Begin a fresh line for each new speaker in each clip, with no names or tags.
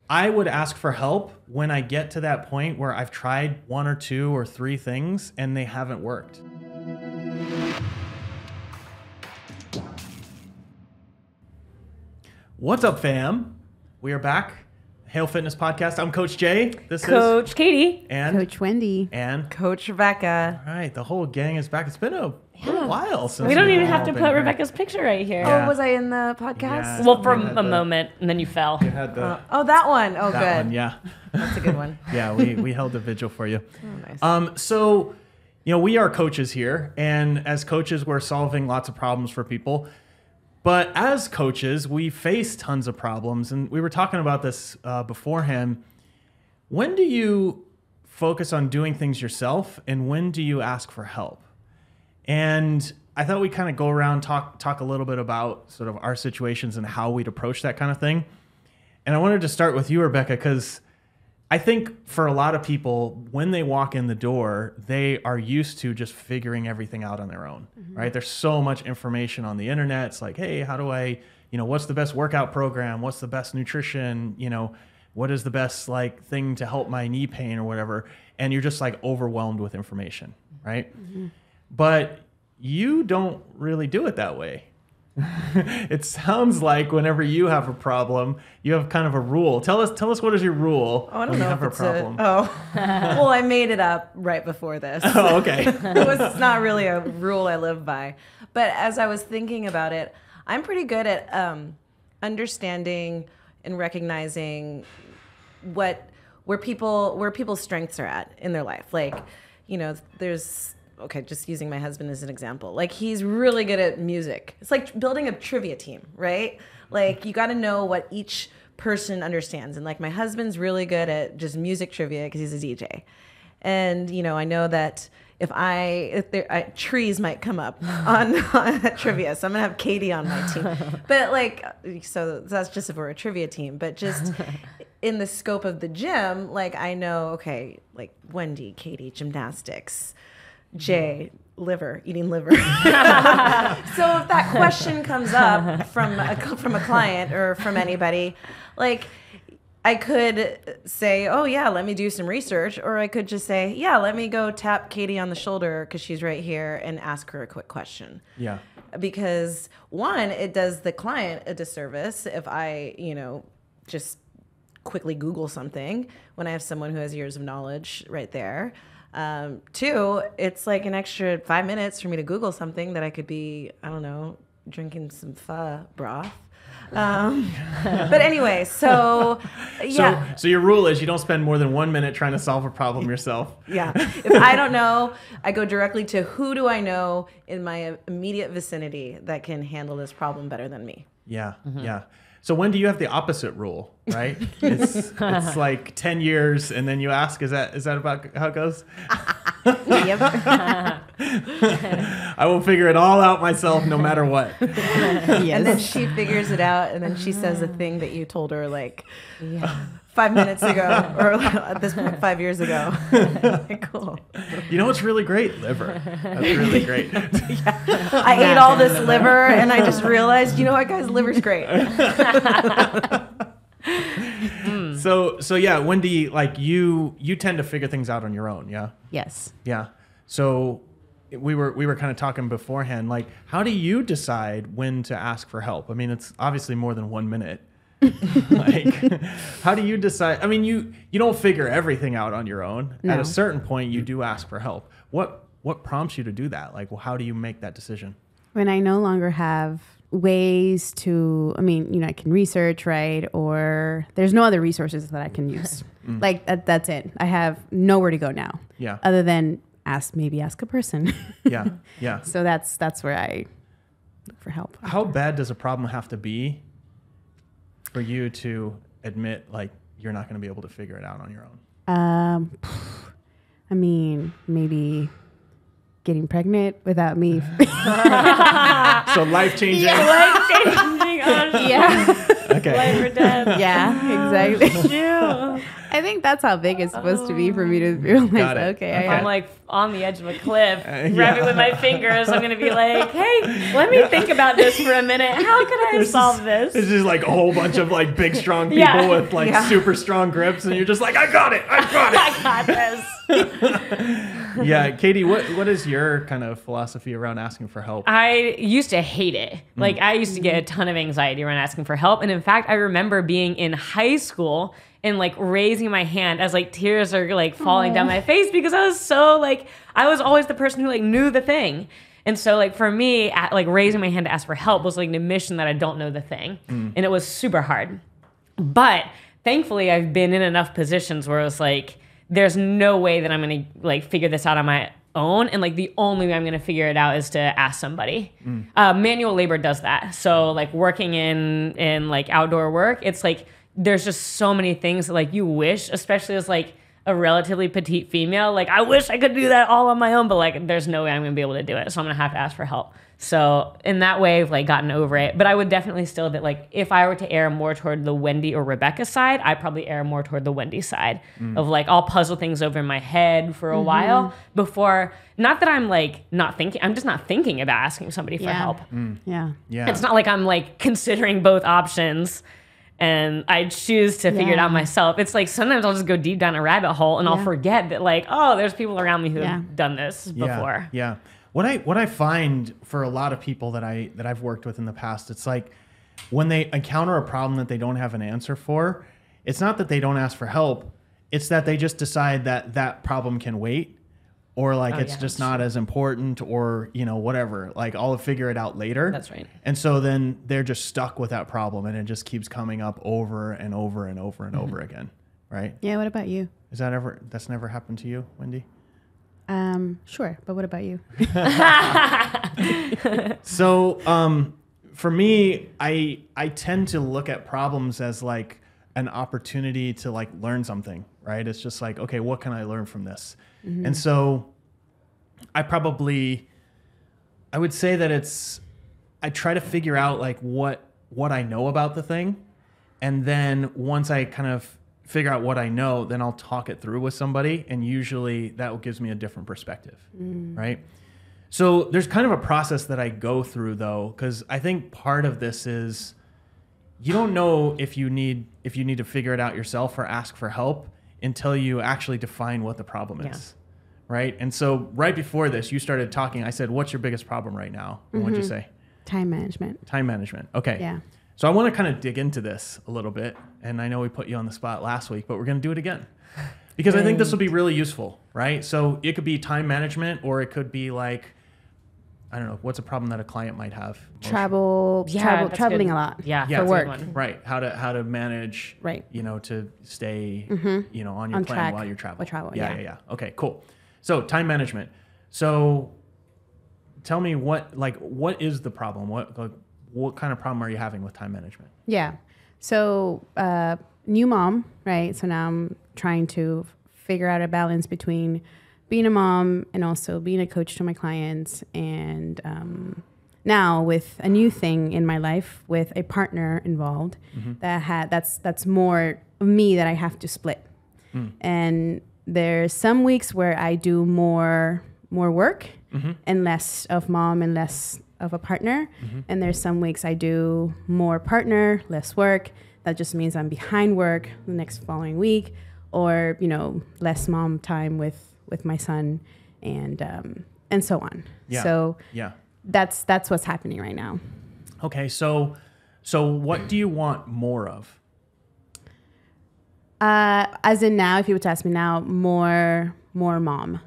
I would ask for help when I get to that point where I've tried 1 or 2 or 3 things and they haven't worked. What's up, fam? We are back. Hale Fitness Podcast. I'm Coach Jay. This is
Coach Katie.
And
Coach Wendy.
And
Coach Rebecca.
all right, the whole gang is back. It's been a little while since
We don't
we've
even
all
have to
been
put
here.
Rebecca's picture right here.
Yeah.
Oh, was I in the podcast?
Yeah.
Well, for
You had
a
the-
moment, and then you fell.
You had the
Oh, that one. Oh,
that
good.
one, yeah.
That's a good one.
Yeah, we held the vigil for you.
Oh, nice.
So, we are coaches here, and as coaches, we're solving lots of problems for people. But as coaches, we face tons of problems, and we were talking about this beforehand. When do you focus on doing things yourself, and when do you ask for help? And I thought we'd kind of go around, talk a little bit about sort of our situations and how we'd approach that kind of thing. And I wanted to start with you, Rebecca, because I think for a lot of people, when they walk in the door, they are used to just figuring everything out on their own, right? There's so much information on the internet. It's like, hey, how do I, what's the best workout program? What's the best nutrition? What is the best thing to help my knee pain or whatever? And you're just overwhelmed with information, right? But you don't really do it that way. It sounds like whenever you have a problem, you have kind of a rule. Tell us what is your rule
Oh, I don't
when you
know
have
if
a
it's
problem.
well, I made it up right before this.
Oh, okay.
It's not really a rule I live by. But as I was thinking about it, I'm pretty good at understanding and recognizing where people's strengths are at in their life. There's just using my husband as an example. He's really good at music. It's like building a trivia team, right? You got to know what each person understands. And my husband's really good at just music trivia because he's a DJ. And I know that if trees might come up on trivia, so I'm gonna have Katie on my team. But so that's just if we're a trivia team. But just in the scope of the gym, I know Wendy, Katie, gymnastics. Jay, eating liver. So if that question comes up from a client or from anybody, I could say, oh yeah, let me do some research, or I could just say, yeah, let me go tap Katie on the shoulder because she's right here and ask her a quick question.
Yeah.
Because one, it does the client a disservice if I, just quickly Google something when I have someone who has years of knowledge right there. 2, it's an extra 5 minutes for me to Google something that I could be, I don't know, drinking some pho broth. But anyway, so yeah.
So your rule is you don't spend more than 1 minute trying to solve a problem yourself.
Yeah. If I don't know, I go directly to who do I know in my immediate vicinity that can handle this problem better than me.
Yeah. Yeah. So when do you have the opposite rule, right? It's 10 years and then you ask, is that about how it goes?
Yep.
I will figure it all out myself no matter what.
Yes. And then she figures it out and then she says a thing that you told her 5 minutes ago or at this point 5 years ago. Cool.
What's really great? Liver. That's really great.
Yeah. I ate all this liver and I just realized, what, guys, liver's great.
So yeah, Wendy, you tend to figure things out on your own, yeah?
Yes.
Yeah. So we were kind of talking beforehand, how do you decide when to ask for help? I mean, it's obviously more than 1 minute. How do you decide? I mean, you don't figure everything out on your own.
No.
At a certain point, you do ask for help. What prompts you to do that? How do you make that decision?
When I no longer have ways to, I can research, right? Or there's no other resources that I can use. That's it. I have nowhere to go now.
Yeah.
Other than ask a person.
Yeah. Yeah.
So that's where I look for help.
How bad does a problem have to be for you to admit you're not going to be able to figure it out on your own?
Maybe getting pregnant without me.
So life-changing.
Life-changing.
Yeah.
Okay.
Life or death.
Yeah, exactly. I think that's how big it's supposed to be for me to realize,
Got it.
okay,
Okay.
I'm like on the edge of a cliff,
Yeah.
grabbing with my fingers. I'm gonna be like, "Hey, let me think about this for a minute. How could I solve this?"
It's just like a whole bunch of like big, strong people
Yeah.
with like super strong grips, and you're just like, I got it.
I got this.
Yeah, Katie, what is your kind of philosophy around asking for help?
I used to hate it. Like I used to get a ton of anxiety around asking for help. And in fact, I remember being in high school and like raising my hand as like tears are like falling down my face because I was so like, I was always the person who like knew the thing. And so like for me, like raising my hand to ask for help was like an admission that I don't know the thing. And it was super hard. But thankfully I've been in enough positions where it's like, there's no way that I'm going to like figure this out on my own. And like the only way I'm going to figure it out is to ask somebody. Manual labor does that. So like working in like outdoor work, it's like, there's just so many things that like you wish, especially as like a relatively petite female, like I wish I could do that all on my own, but like there's no way I'm going to be able to do it. So I'm going to have to ask for help. So in that way, I've like gotten over it. But I would definitely still that like if I were to err more toward the Wendy or Rebecca side, I probably err more toward the Wendy side of like I'll puzzle things over in my head for a while before. Not that I'm like not thinking. I'm just not thinking about asking somebody for help.
Yeah.
Yeah.
It's not like I'm like considering both options and I choose to figure it out myself. It's like sometimes I'll just go deep down a rabbit hole and I'll forget that like, oh, there's people around me who have done this before.
Yeah. What I find for a lot of people that I've worked with in the past, it's like when they encounter a problem that they don't have an answer for, it's not that they don't ask for help, it's that they just decide that that problem can wait, or like it's just not as important, or you know, whatever. Like I'll figure it out later.
That's right.
And so then they're just stuck with that problem, and it just keeps coming up over and over and over and over again, right?
Yeah. What about you?
That's never happened to you, Wendy?
Sure. But what about you?
So, for me, I tend to look at problems as like an opportunity to like learn something, right? It's just like, okay, what can I learn from this? And so I would say that I try to figure out like what I know about the thing. And then once I kind of figure out what I know, then I'll talk it through with somebody. And usually that gives me a different perspective, right? So there's kind of a process that I go through though, because I think part of this is you don't know if you need to figure it out yourself or ask for help until you actually define what the problem is, right? And so right before this, you started talking. I said, what's your biggest problem right now? And what'd you say?
Time management.
Time management. Okay.
Yeah.
So I want to kind of dig into this a little bit. And I know we put you on the spot last week, but we're going to do it again. Because I think this will be really useful, right? So it could be time management, or it could be like, I don't know, what's a problem that a client might have?
Traveling
that's
a
good.
lot.
Yeah,
for
that's a good
work.
one.
Right. How to manage,
Right.
you know, to stay, you know, on your
On
plan
track
while you're traveling.
with travel,
Yeah.
yeah.
Okay, cool. So time management. So tell me what is the problem? What kind of problem are you having with time management?
Yeah. So, new mom, right? So now I'm trying to figure out a balance between being a mom and also being a coach to my clients. And now with a new thing in my life with a partner involved, that's more of me that I have to split. And there's some weeks where I do more work and less of mom and less of a partner. And there's some weeks I do more partner, less work. That just means I'm behind work the next following week, or, you know, less mom time with my son, and so on.
Yeah.
So
Yeah.
that's what's happening right now.
Okay. So what do you want more of?
As in now, if you were to ask me now, more mom,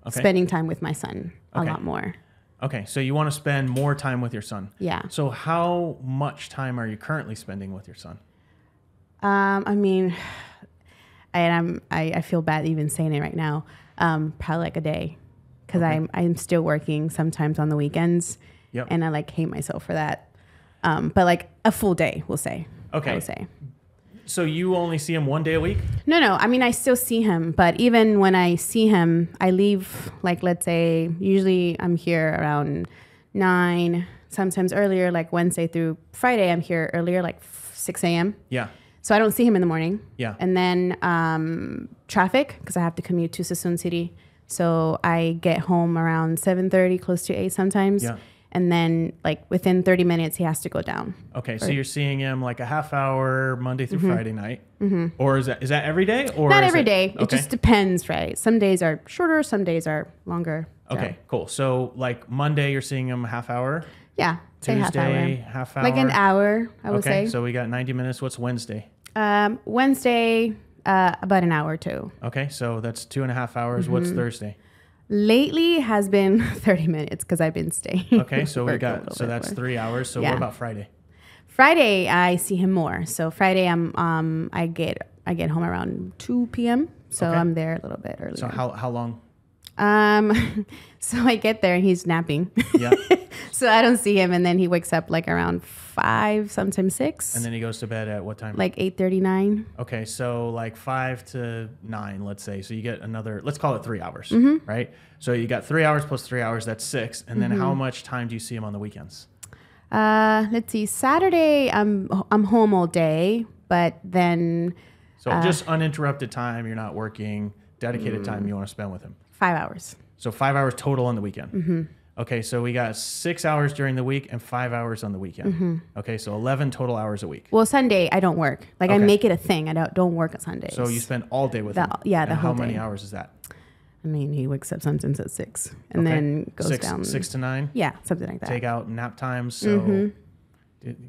spending time with my son a lot more.
Okay. So you want to spend more time with your son.
Yeah.
So how much time are you currently spending with your son?
I mean, I feel bad even saying it right now. Probably like a day, because I'm still working sometimes on the weekends, and I like hate myself for that. But like a full day, we'll say.
Okay.
I would say.
So you only see him one day a week?
No. I mean, I still see him, but even when I see him, I leave, like, let's say, usually I'm here around 9, sometimes earlier, like Wednesday through Friday, I'm here earlier, like 6 a.m.
Yeah.
So I don't see him in the morning.
Yeah.
And then traffic, because I have to commute to Sassoon City. So I get home around 7:30, close to 8 sometimes.
Yeah.
And then like within 30 minutes, he has to go down.
Okay, so you're seeing him like a half hour Monday through Friday night, or is that every day? Or
Not
is
every day.
Okay.
It just depends, right? Some days are shorter, some days are longer. So,
Okay, cool. So like Monday, you're seeing him a half hour.
yeah, say
Tuesday,
half
half hour.
like an hour, I would
Okay,
say.
so we got 90 minutes. What's Wednesday?
Wednesday, about an hour too.
Okay, so that's 2.5 hours. What's Thursday?
Lately has been 30 minutes because I've been staying.
Okay, so we
work a
got
little
so
bit
that's
more.
3 hours. So
Yeah.
what about Friday?
Friday, I see him more. So Friday, I get home around 2 p.m. So
Okay.
I'm there a little bit earlier.
So how long?
So I get there and he's napping.
Yeah,
So I don't see him, and then he wakes up like around 5, sometimes 6,
and then he goes to bed at what time?
like 8:39.
Okay, so like 5 to 9, let's say. So you get another, let's call it 3 hours, right? So you got 3 hours plus 3 hours, that's 6. And then how much time do you see him on the weekends?
Let's see. Saturday, I'm home all day, but then
So just uninterrupted time, you're not working, dedicated time you want to spend with him.
5 hours.
So 5 hours total on the weekend. Okay, so we got 6 hours during the week and 5 hours on the weekend. Okay, so 11 total hours a week.
Well, Sunday I don't work. Like I
Okay.
make it a thing. I don't work on Sundays.
So you spend all day with
The-
him.
yeah, the
and
whole
how many
day.
hours is that?
I mean, he wakes up sometimes at 6 and
Okay.
then goes
six,
down.
6 to 9.
Yeah, something like that.
Take out nap times. So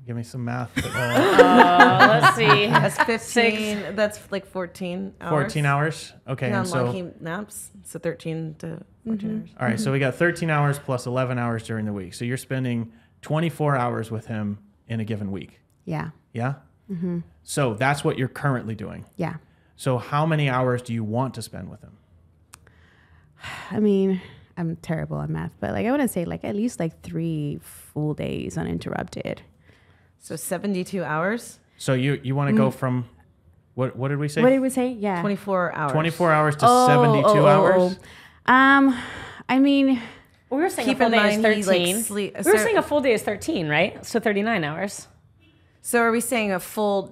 give me some math.
Let's see.
That's 15. That's like 14 hours.
14 hours. Okay,
On
and so
long naps. So 13 to 14 hours.
all right, so we got 13 hours plus 11 hours during the week. So you're spending 24 hours with him in a given week.
Yeah,
Yeah? So that's what you're currently doing.
yeah.
So how many hours do you want to spend with him?
I mean, I'm terrible at math, but like I want to say like at least like 3 full days uninterrupted.
So 72 hours,
So you want to go from what did we say?
What did we say? Yeah.
24 hours.
24 hours to 72 hours?
I mean,
We were saying
Keep
a full
in
day is
mind he,
13.
like, sleep-
we were
so-
saying a full day is 13, right? So 39 hours.
So are we saying a full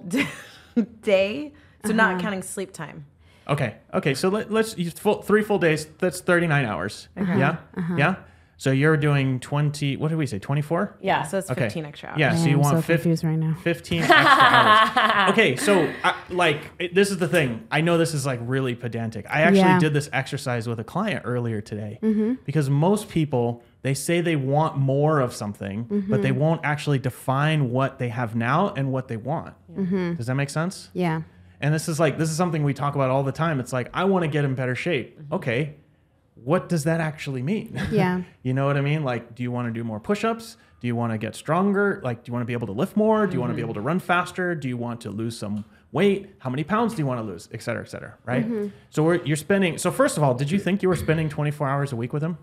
day? So not counting sleep time.
Okay. So let's use 3 full days. That's 39 hours. Yeah? Yeah? So you're doing 20, what did we say, 24?
Yeah.
So it's
Okay.
15 extra hours.
Yeah, so you
I'm
want
so confused right now.
15 extra hours. Okay, so this is the thing. I know this is like really pedantic. I actually
Yeah.
did this exercise with a client earlier today because most people, they say they want more of something, but they won't actually define what they have now and what they want. Does that make sense?
Yeah.
And this is something we talk about all the time. It's like, I want to get in better shape. Okay. What does that actually mean?
Yeah.
You know what I mean? Like, do you want to do more push-ups? Do you want to get stronger? Like, do you want to be able to lift more? Do you want to be able to run faster? Do you want to lose some weight? How many pounds do you want to lose? Et cetera, right? So you're spending, so first of all, did you think you were spending 24 hours a week with him?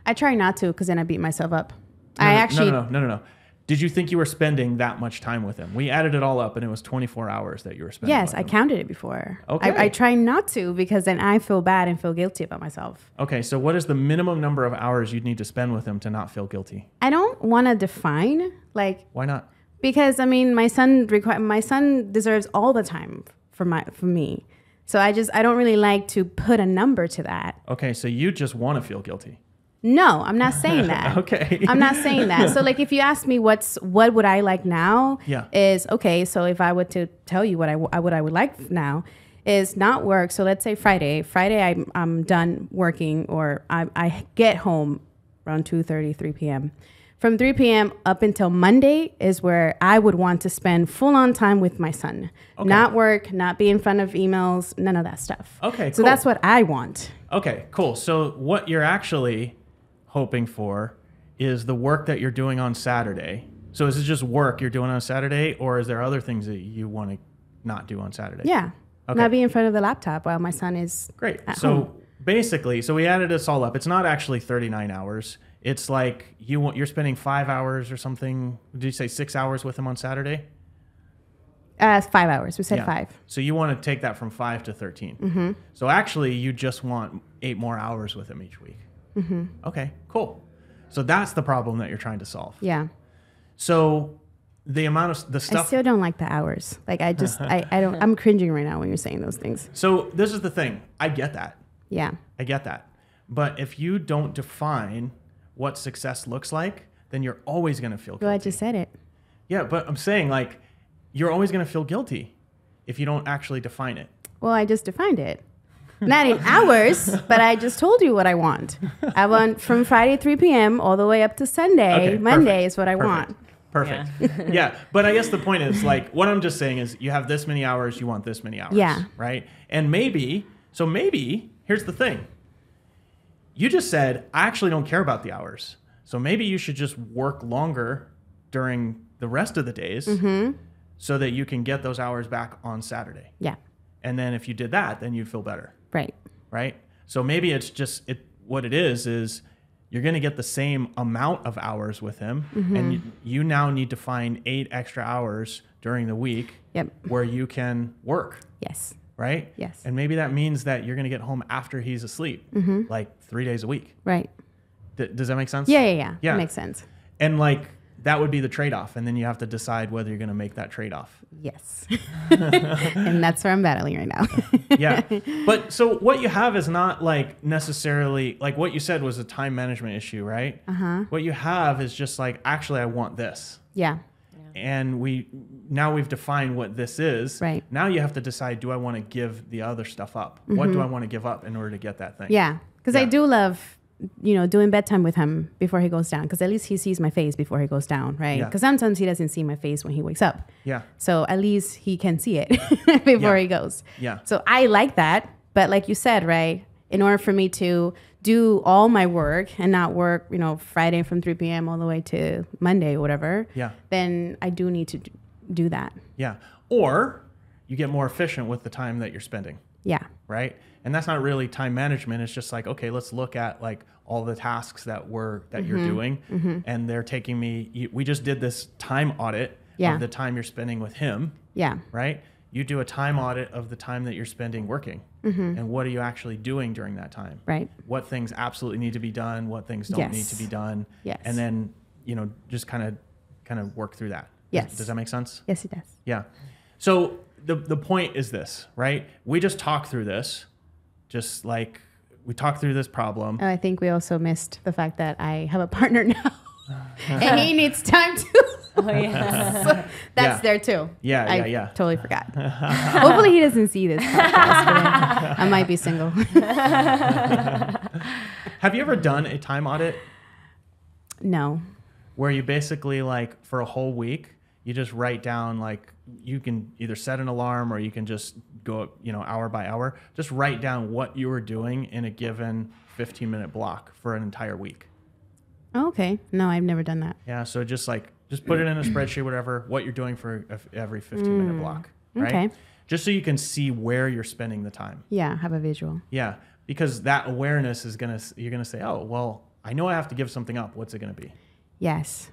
I try not to because then I beat myself up.
No. Did you think you were spending that much time with him? We added it all up and it was 24 hours that you were spending
Yes,
with
I
him.
counted it before.
Okay.
I try not to because then I feel bad and feel guilty about myself.
Okay, so what is the minimum number of hours you'd need to spend with him to not feel guilty?
I don't want to define like
Why not?
because I mean my son deserves all the time for me. So I don't really like to put a number to that.
Okay, so you just want to feel guilty.
No, I'm not saying that.
Okay.
I'm not saying that. So like if you ask me what would I like now
Yeah.
is okay, so if I were to tell you what I would like now is not work. So let's say Friday I'm done working or I get home around 2:30, 3 p.m. From 3 p.m. up until Monday is where I would want to spend full on time with my son.
Okay.
Not work, not be in front of emails, none of that stuff.
Okay,
So
cool.
that's what I want.
Okay, cool. So what you're actually hoping for is the work that you're doing on Saturday. So is it just work you're doing on Saturday, or is there other things that you want to not do on Saturday?
Yeah.
Okay.
Not be in front of the laptop while my son is
Great.
at
So
home.
basically, so we added this all up. It's not actually 39 hours. It's like you're spending 5 hours or something. Did you say 6 hours with him on Saturday?
5 hours. We said
Yeah.
5.
So you want to take that from 5 to 13. So actually, you just want 8 more hours with him each week. Okay, cool. So that's the problem that you're trying to solve.
Yeah.
So the amount of the
I
stuff.
still don't like the hours. Like I just, I don't, I'm cringing right now when you're saying those things.
So this is the thing. I get that.
Yeah.
I get that. But if you don't define what success looks like, then you're always going to feel guilty.
Well, I just said it.
Yeah, but I'm saying like you're always going to feel guilty if you don't actually define it.
Well, I just defined it. Not in hours, but I just told you what I want. I want from Friday 3 p.m. all the way up to Sunday.
Okay,
Monday
perfect,
is what I want.
Perfect. Yeah. But I guess the point is like what I'm just saying is you have this many hours, you want this many hours.
Yeah.
Right? And maybe here's the thing. You just said, I actually don't care about the hours. So maybe you should just work longer during the rest of the days so that you can get those hours back on Saturday.
Yeah.
And then if you did that, then you'd feel better.
Right.
Right? So maybe it's just what it is you're going to get the same amount of hours with him. And you now need to find 8 extra hours during the week where you can work.
Yes.
Right?
Yes.
And maybe that means that you're going to get home after he's asleep, like 3 days a week.
Right.
Does that make sense?
Yeah. That makes sense.
And like that would be the trade-off. And then you have to decide whether you're going to make that trade-off.
Yes. And that's where I'm battling right now.
Yeah. But so what you have is not like necessarily like what you said was a time management issue, right? What you have is just like, actually, I want this.
Yeah.
And we've defined what this is.
Right.
Now you have to decide, do I want to give the other stuff up? What do I want to give up in order to get that thing?
Yeah. Because I do love, doing bedtime with him before he goes down. Because at least he sees my face before he goes down, right?
Yeah.
Because sometimes he doesn't see my face when he wakes up.
Yeah.
So at least he can see it before he goes.
Yeah.
So I like that. But like you said, right, in order for me to do all my work and not work, Friday from 3 p.m. all the way to Monday or whatever, then I do need to do that.
Yeah. Or you get more efficient with the time that you're spending.
Yeah.
Right. And that's not really time management. It's just like, okay, let's look at like all the tasks that you're doing. And they're taking me, we just did this time audit of the time you're spending with him.
Yeah.
Right. You do a time audit of the time that you're spending working. And what are you actually doing during that time?
Right.
What things absolutely need to be done, what things don't need to be done.
Yes.
And then, just kind of work through that.
Yes.
Does that make sense?
Yes, it does.
Yeah. So the point is this, right? We just talked through this, just like we talked through this problem.
Oh, I think we also missed the fact that I have a partner now. And he needs time too.
Oh, yeah.
So that's there too.
Yeah.
Totally forgot. Hopefully he doesn't see this podcast, but I might be single.
Have you ever done a time audit
No.
where you basically like for a whole week, you just write down like you can either set an alarm or you can just go, hour by hour, just write down what you were doing in a given 15-minute block for an entire week.
Oh, okay. No, I've never done that.
Yeah. So just put it in a spreadsheet, whatever, what you're doing for every 15-minute block, right?
Okay.
Just so you can see where you're spending the time.
Yeah, have a visual.
Yeah. Because that awareness is you're going to say, oh, well, I know I have to give something up. What's it going to be?
Yes.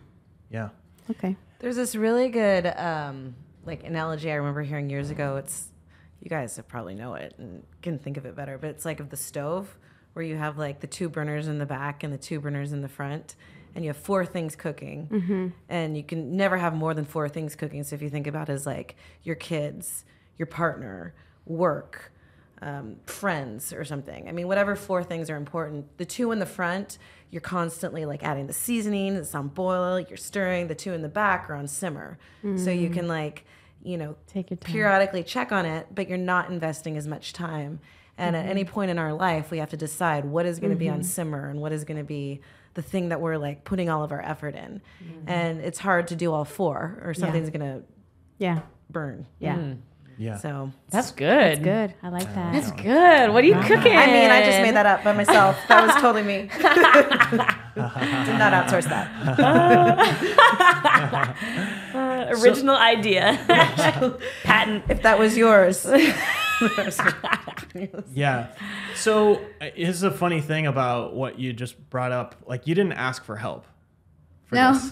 Yeah.
Okay.
There's this really good analogy I remember hearing years ago. You guys probably know it and can think of it better, but it's like of the stove where you have like the 2 burners in the back and the 2 burners in the front, and you have 4 things cooking, and you can never have more than 4 things cooking. So if you think about it as like your kids, your partner, work, friends or something. I mean, whatever 4 things are important. The 2 in the front, you're constantly like adding the seasoning, it's on boil, you're stirring. The 2 in the back are on simmer. So you can take your time, periodically check on it, but you're not investing as much time. And at any point in our life, we have to decide what is going to be on simmer and what is going to be the thing that we're like putting all of our effort in. And it's hard to do all 4 or something's going to burn.
Yeah.
Yeah.
So
That's good.
That's good. I like that.
That's good. What are you cooking?
I mean, I just made that up by myself. That was totally me. Did not outsource that.
Original idea. Patent.
If that was yours.
Yeah. So here's a funny thing about what you just brought up. Like you didn't ask for help for this.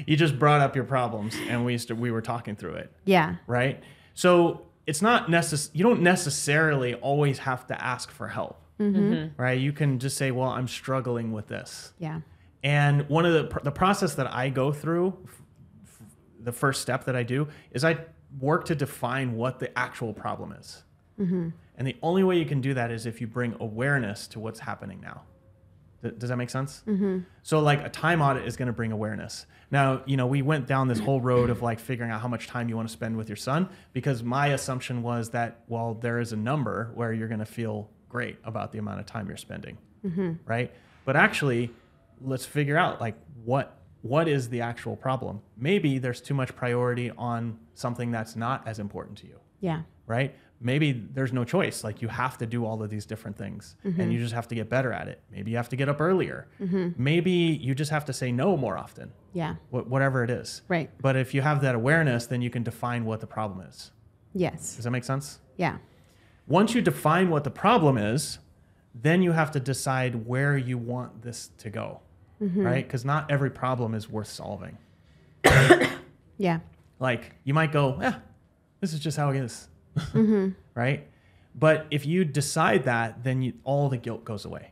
You just brought up your problems and we were talking through it.
Yeah.
Right? So it's not you don't necessarily always have to ask for help. Right? You can just say, well, I'm struggling with this.
Yeah.
And one of the process that I go through the first step that I do is I work to define what the actual problem is. And the only way you can do that is if you bring awareness to what's happening now. Does that make sense? So like a time audit is going to bring awareness. Now, we went down this whole road of like figuring out how much time you want to spend with your son, because my assumption was that, well, there is a number where you're going to feel great about the amount of time you're spending, right? But actually, let's figure out like what is the actual problem. Maybe there's too much priority on something that's not as important to you.
Yeah.
Right? Maybe there's no choice. Like you have to do all of these different things and you just have to get better at it. Maybe you have to get up earlier. Maybe you just have to say no more often.
Yeah.
Whatever it is.
Right.
But if you have that awareness, then you can define what the problem is.
Yes.
Does that make sense?
Yeah.
Once you define what the problem is, then you have to decide where you want this to go. Right? Because not every problem is worth solving.
Yeah.
Like you might go, this is just how it is. Right? But if you decide that, then all the guilt goes away.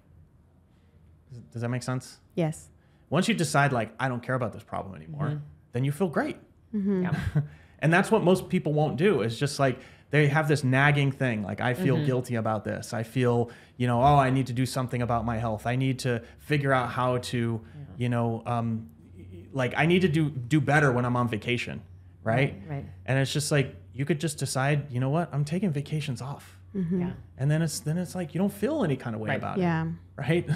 Does that make sense?
Yes.
Once you decide, like, I don't care about this problem anymore, then you feel great.
Yeah.
And that's what most people won't do, is just like they have this nagging thing. Like, I feel guilty about this. I feel, I need to do something about my health. I need to figure out how to, like I need to do better when I'm on vacation. Right?
Right.
And it's just like, you could just decide, you know what, I'm taking vacations off.
Yeah.
And then it's like, you don't feel any kind of way about
Yeah.
it. Right?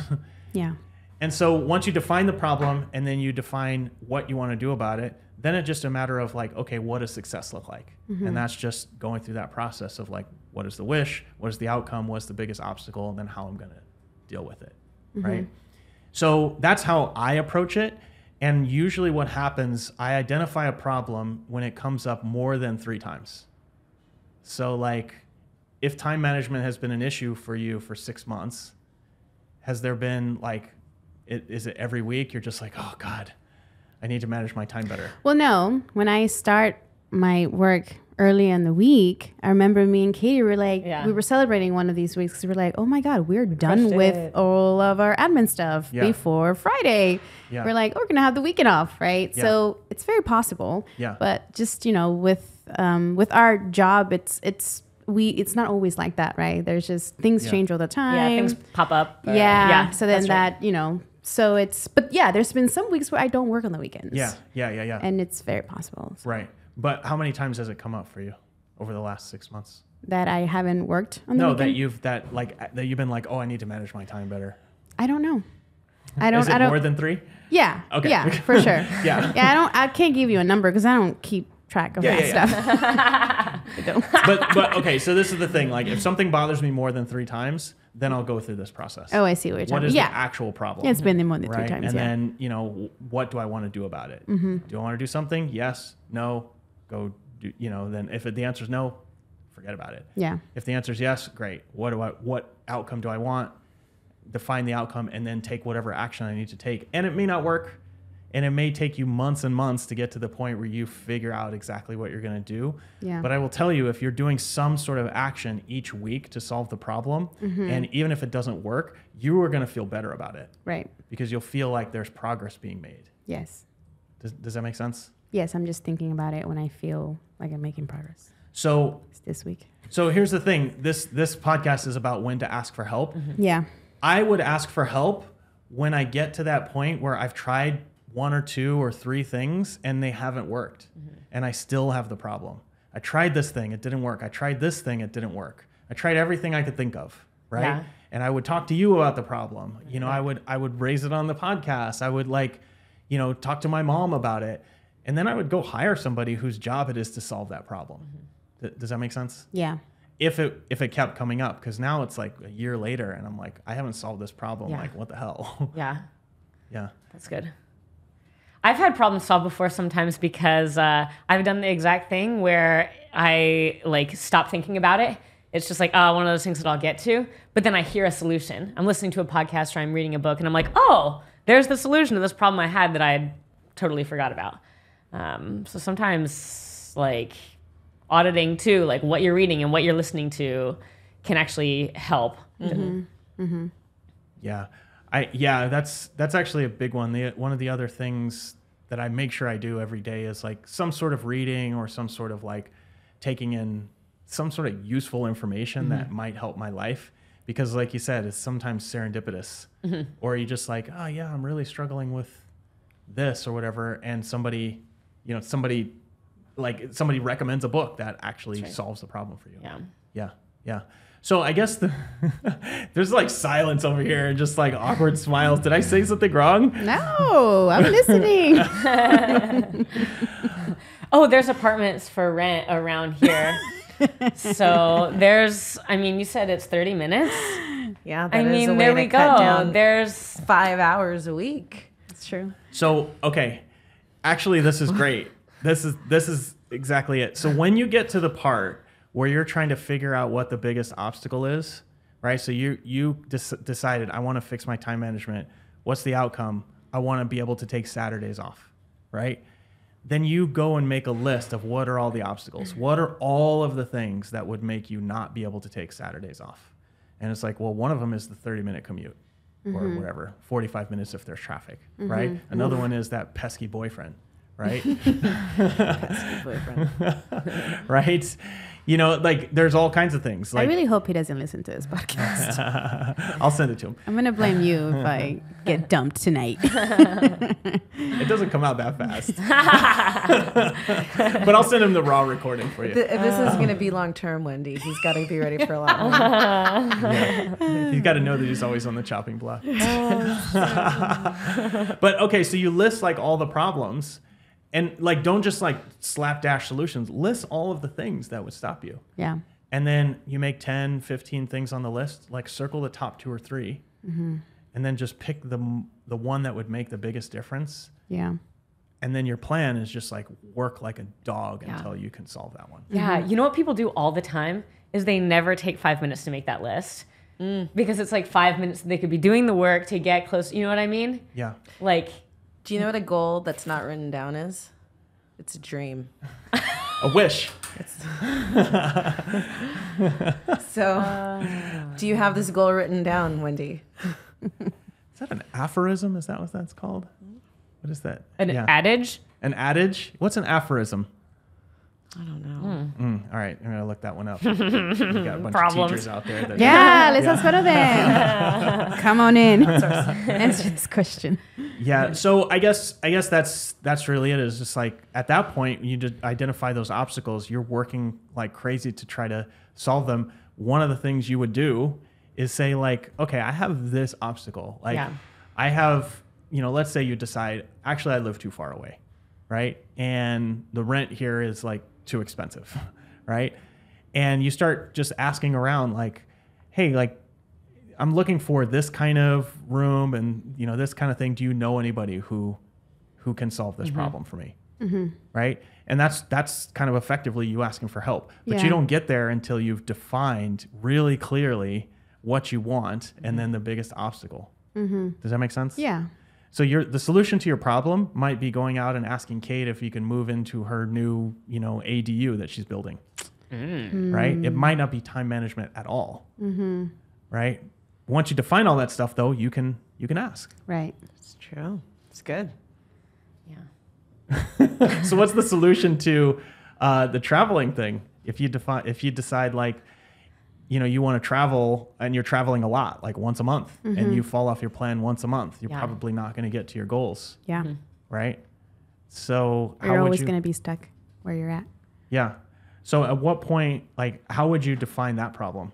Yeah.
And so once you define the problem and then you define what you want to do about it, then it's just a matter of like, okay, what does success look like? And that's just going through that process of like, what is the wish? What is the outcome? What's the biggest obstacle? And then how I'm going to deal with it. Right? So that's how I approach it. And usually what happens, I identify a problem when it comes up more than 3 times. So like if time management has been an issue for you for 6 months, has there been like, is it every week you're just like, oh God, I need to manage my time better?
Well, no. When I start my work early in the week, I remember me and Katie were like, we were celebrating one of these weeks because we were like, oh my God, we're done with all of our admin stuff before Friday.
Yeah.
We're like, we're going to have the weekend off, right?
Yeah.
So it's very possible.
Yeah.
But just, with our job, it's not always like that, right? There's just things change all the time.
Yeah, things pop up.
So then that, so but yeah, there's been some weeks where I don't work on the weekends.
Yeah.
And it's very possible. So
Right. But how many times has it come up for you over the last 6 months?
that I haven't worked on the
No,
weekend.
that you've been like, oh, I need to manage my time better.
I don't know.
Is it more than 3?
Yeah.
Okay.
Yeah, for sure.
Yeah.
Yeah, I can't give you a number because I don't keep track of that stuff. I don't.
But okay, so this is the thing. Like if something bothers me more than 3 times, then I'll go through this process.
Oh, I see what you're talking
What
about.
is
Yeah.
the actual problem?
Yeah, it's been more than 3
right?
times.
And
Yeah.
then, what do I want to do about it? Do I want to do something? Yes, no, go do, then if the answer is no, forget about it.
Yeah.
If the answer is yes, great. What outcome do I want? Define the outcome and then take whatever action I need to take. And it may not work. And it may take you months and months to get to the point where you figure out exactly what you're going to do.
Yeah.
But I will tell you, if you're doing some sort of action each week to solve the problem, and even if it doesn't work, you are going to feel better about it
Right.
because you'll feel like there's progress being made.
Yes.
Does that make sense?
Yes, I'm just thinking about it when I feel like I'm making progress.
So
It's this week.
here's the thing. This podcast is about when to ask for help.
Yeah.
I would ask for help when I get to that point where I've tried 1 or 2 or 3 things and they haven't worked and I still have the problem. I tried this thing, it didn't work. I tried this thing, it didn't work. I tried everything I could think of, right?
Yeah.
And I would talk to you about the problem. I would raise it on the podcast. I would talk to my mom about it. And then I would go hire somebody whose job it is to solve that problem. Does that make sense?
Yeah.
If it kept coming up, because now it's like a year later and I'm like, I haven't solved this problem.
Yeah.
Like, what the hell?
Yeah.
Yeah.
That's good. I've had problems solved before sometimes because I've done the exact thing where I stop thinking about it. It's just like, one of those things that I'll get to. But then I hear a solution. I'm listening to a podcast or I'm reading a book and I'm like, oh, there's the solution to this problem I had that I had totally forgot about. So sometimes auditing too, like what you're reading and what you're listening to can actually help.
Yeah. That's actually a big one. One of the other things that I make sure I do every day is like some sort of reading or some sort of like taking in some sort of useful information that might help my life. Because like you said, it's sometimes serendipitous, or you just like, oh yeah, I'm really struggling with this or whatever. And somebody recommends a book that actually solves the problem for you. Yeah. So I guess there's like silence over here and just like awkward smiles. Did I say something wrong?
No, I'm listening.
Oh, there's apartments for rent around here. So you said it's 30 minutes.
Yeah, that is a way to cut down
There's
5 hours a week.
It's true.
So, okay. Actually, this is great. This is exactly it. So when you get to the part where you're trying to figure out what the biggest obstacle is, right? So you decided, I want to fix my time management. What's the outcome? I want to be able to take Saturdays off, right? Then you go and make a list of what are all the obstacles. What are all of the things that would make you not be able to take Saturdays off? And it's like, well, one of them is the 30-minute commute or whatever, 45 minutes if there's traffic, right? Another one is that pesky boyfriend, right?
Pesky boyfriend.
Right? You know, like there's all kinds of things. Like,
I really hope he doesn't listen to this podcast.
I'll send it to him.
I'm going to blame you if I get dumped tonight.
It doesn't come out that fast. But I'll send him the raw recording for you.
If this is going to be long term, Wendy, he's got to be ready for a lot more.
Yeah. He's got to know that he's always on the chopping block. But okay, so you list like all the problems. And like, don't just like slapdash solutions. List all of the things that would stop you.
Yeah.
And then you make 10, 15 things on the list, like circle the top 2 or 3, and then just pick the one that would make the biggest difference.
Yeah.
Mm-hmm.
And then your plan is just like work like a dog until you can solve that one.
Yeah. You know what people do all the time is they never take 5 minutes to make that list. Because it's like 5 minutes they could be doing the work to get close. You know what I mean?
Yeah.
Like,
Do you know what a goal that's not written down is? It's a dream.
A wish.
So, do you have this goal written down, Wendy?
Is that an aphorism? Is that what that's called? What is that?
an adage?
An adage? What's an aphorism?
I don't know.
All right, I'm going to look that one up. We've got a bunch
Problems.
of teachers out there. That
Yeah, let's ask one of them. Come on in. Answer this question.
Yeah, so I guess that's really it. Is just like at that point you just identify those obstacles. You're working like crazy to try to solve them. One of the things you would do is say like, okay, I have this obstacle. Like I have, let's say you decide, actually I live too far away, right? And the rent here is like too expensive, right? And you start just asking around like, hey, like I'm looking for this kind of room and this kind of thing. Do you know anybody who can solve this problem for me? Right? And that's kind of effectively you asking for help. But you don't get there until you've defined really clearly what you want and then the biggest obstacle. Does that make sense?
Yeah.
So the solution to your problem might be going out and asking Kate if you can move into her new, ADU that she's building. Right? It might not be time management at all. Right? Once you define all that stuff, though, you can ask.
Right.
It's true. It's good.
Yeah.
So what's the solution to the traveling thing? If you decide like, you want to travel and you're traveling a lot, like once a month, and you fall off your plan once a month, you're probably not going to get to your goals.
Yeah.
Right? So
You're always going to be stuck where you're at.
Yeah. So at what point, like, how would you define that problem?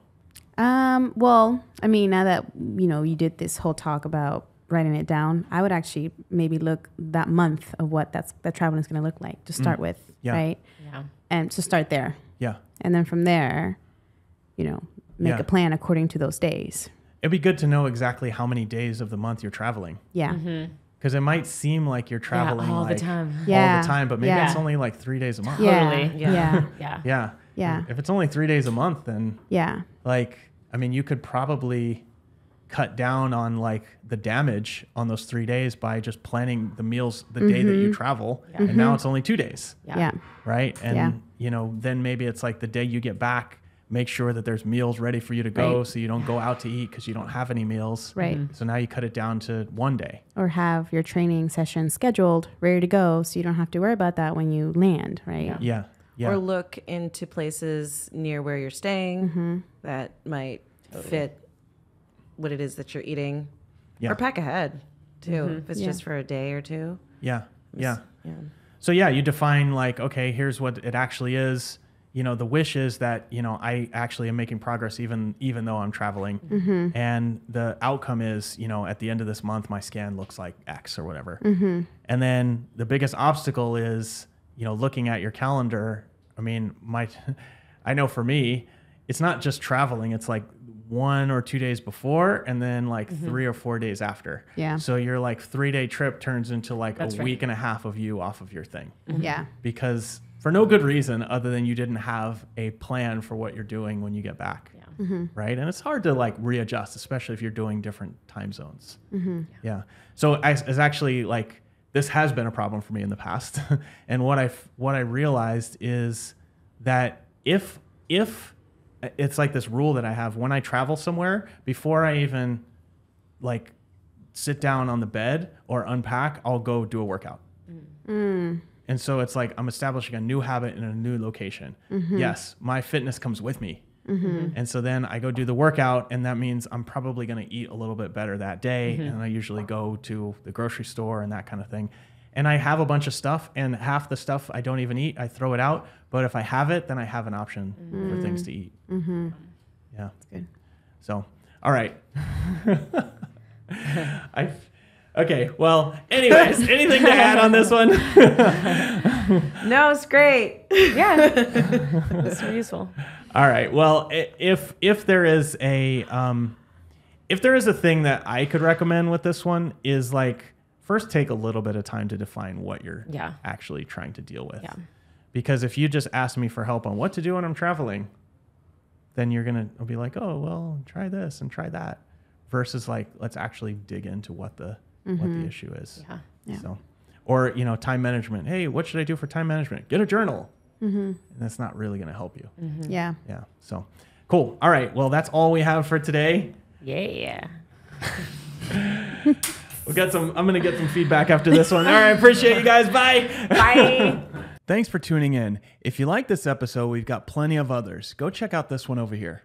Well, I mean, now that, you did this whole talk about writing it down, I would actually maybe look that month of what that traveling is going to look like to start with.
Yeah.
Right.
Yeah.
And to start there.
Yeah.
And then from there, make a plan according to those days.
It'd be good to know exactly how many days of the month you're traveling.
Yeah.
Because it might seem like you're traveling
all the
like,
time.
Yeah.
all the time, but maybe
Yeah.
it's only like 3 days a month.
Yeah.
Totally.
Yeah.
Yeah.
Yeah.
Yeah.
If it's only 3 days a month, then
Yeah.
like, I mean, you could probably cut down on like the damage on those 3 days by just planning the meals the day that you travel. And now it's only 2 days.
Yeah.
Yeah.
Right. And, then maybe it's like the day you get back, make sure that there's meals ready for you to go,
Right.
so you don't go out to eat because you don't have any meals.
Right.
So now you cut it down to one day.
Or have your training session scheduled, ready to go, so you don't have to worry about that when you land, right?
Yeah. Yeah.
Or look into places near where you're staying that might fit what it is that you're eating.
Yeah.
Or pack ahead too, if it's
Yeah.
just for a day or two.
Yeah. Yeah.
Yeah.
So yeah, you define like, okay, here's what it actually is. You know, the wish is that, you know, I actually am making progress even though I'm traveling. And the outcome is, you know, at the end of this month, my scan looks like X or whatever. And then the biggest obstacle is, you know, looking at your calendar. I mean, I know for me, it's not just traveling. It's like 1 or 2 days before and then like 3 or 4 days after.
Yeah.
So your like 3-day trip turns into like
That's
a
right.
week and a half of you off of your thing.
Yeah.
Because for no good reason other than you didn't have a plan for what you're doing when you get back.
Yeah.
Right. And it's hard to like readjust, especially if you're doing different time zones. Yeah. So it's actually like, this has been a problem for me in the past. And what I realized is that if it's like this rule that I have when I travel somewhere, before I even like sit down on the bed or unpack, I'll go do a workout. And so it's like I'm establishing a new habit in a new location. Yes, my fitness comes with me. And so then I go do the workout, and that means I'm probably going to eat a little bit better that day. And I usually go to the grocery store and that kind of thing. And I have a bunch of stuff, and half the stuff I don't even eat. I throw it out. But if I have it, then I have an option for things to eat. Yeah.
That's good.
So, all right. Okay. Well, anyways, anything to add on this one?
No, it's great.
Yeah. It's so useful.
All right. Well, if there is a thing that I could recommend with this one is like, first take a little bit of time to define what you're
Yeah.
actually trying to deal with.
Yeah.
Because if you just ask me for help on what to do when I'm traveling, then you're going to be like, oh, well, try this and try that. Versus like, let's actually dig into what the issue is.
Yeah.
Yeah.
So, or, you know, time management. Hey, what should I do for time management? Get a journal. And that's not really going to help you.
Yeah.
Yeah. So cool. All right. Well, that's all we have for today.
Yeah.
I'm going to get some feedback after this one. All right. Appreciate you guys. Bye.
Bye.
Thanks for tuning in. If you like this episode, we've got plenty of others. Go check out this one over here.